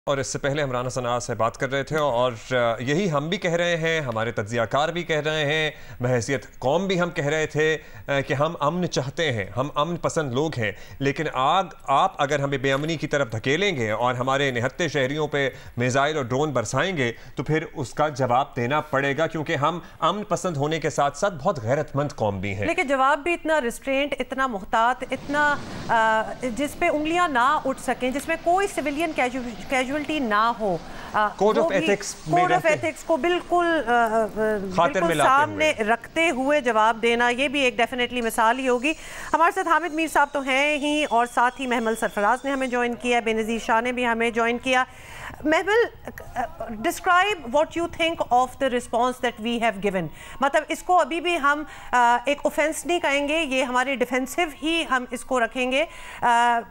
اور اس سے پہلے ہم رانا ثناء سے بات کر رہے تھے اور یہی ہم بھی کہہ رہے ہیں، ہمارے تجزیہ کار بھی کہہ رہے ہیں، بحیثیت قوم بھی ہم کہہ رہے تھے کہ ہم امن چاہتے ہیں، ہم امن پسند لوگ ہیں، لیکن آپ اگر ہمیں بے امنی کی طرف دھکیلیں گے اور ہمارے نہتے شہریوں پہ میزائل اور ڈرون برسائیں گے تو پھر اس کا جواب دینا پڑے گا، کیونکہ ہم امن پسند ہونے کے ساتھ ساتھ بہت غیرت مند قوم بھی ہیں۔ لیکن جواب بھی اتنا ریسٹرینٹ، اتنا محتاط، اتنا جس پہ انگلیاں نہ اٹھ سکیں، جس میں کوئی سویلین کیجولٹی نہ ہو، کوڈ آف ایتھکس کو بالکل سامنے رکھتے ہوئے جواب دینا، یہ بھی ایک ڈیفینیٹلی مثال ہی ہوگی۔ ہمارے ساتھ حامد میر صاحب تو ہیں ہی، اور ساتھ ہی محمل سرفراز نے ہمیں جوائن کیا، بے نظیر شاہ نے بھی ہمیں جوائن کیا۔ Mehmal, describe what you think of the response that we have given. مطلب اس کو ابھی بھی ہم ایک اوفینس نہیں کہیں گے، یہ ہمارے ڈیفینسو ہی ہم اس کو رکھیں گے،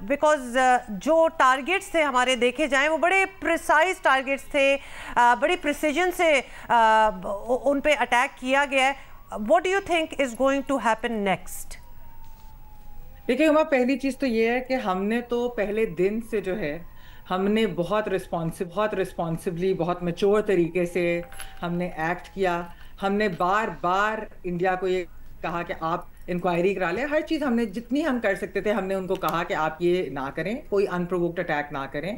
بیکاز جو ٹارگیٹس تھے ہمارے دیکھے جائیں وہ بڑے پریسائز ٹارگیٹس تھے، بڑی پریسیجن سے ان پہ اٹیک کیا گیا ہے۔ What do you think is going to happen next? دیکھیں ہمارا پہلی چیز تو یہ ہے کہ ہم نے تو پہلے دن سے جو ہے ہم نے بہت رسپانسبلی، بہت میچور طریقے سے ہم نے ایکٹ کیا۔ ہم نے بار بار انڈیا کو یہ کہا کہ آپ انکوائری کرا لیں، ہر چیز ہم نے جتنی ہم کر سکتے تھے ہم نے ان کو کہا کہ آپ یہ نہ کریں، کوئی انپرووکڈ اٹیک نہ کریں،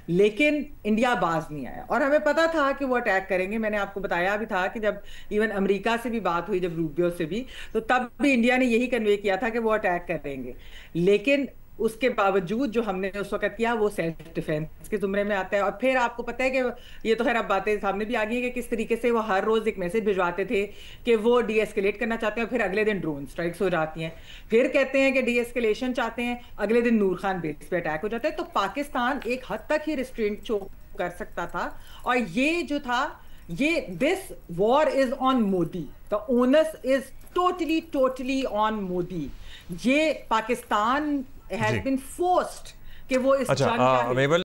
لیکن انڈیا باز نہیں آیا اور ہمیں پتا تھا کہ وہ اٹیک کریں گے۔ میں نے آپ کو بتایا بھی تھا کہ جب ایون امریکہ سے بھی بات ہوئی، جب روبیو سے بھی، تو تب بھی انڈیا نے یہی کنوے کیا تھا کہ وہ اٹیک کریں گے، لیکن اس کے باوجود جو ہم نے اس وقت کیا وہ سیلف ڈیفینس کے زمرے میں آتا ہے۔ اور پھر آپ کو پتہ ہے کہ یہ تو خیر اب باتیں سامنے بھی آ گئی ہیں کہ کس طریقے سے وہ ہر روز ایک میسج بھجواتے تھے کہ وہ ڈی ایسکیلیٹ کرنا چاہتے ہیں، پھر اگلے دن ڈرون سٹرائکس ہو جاتی ہیں، پھر کہتے ہیں کہ ڈی ایسکیلیشن چاہتے ہیں، اگلے دن نور خان بیس پہ اٹیک ہو جاتا ہے۔ تو پاکستان ایک حد تک ہی ریسٹرینٹ شو کر سکتا تھا، اور یہ جو تھا، یہ this war is on Modi, the onus is totally on Modi. یہ پاکستان has been forced کہ وہ اس جنگ کا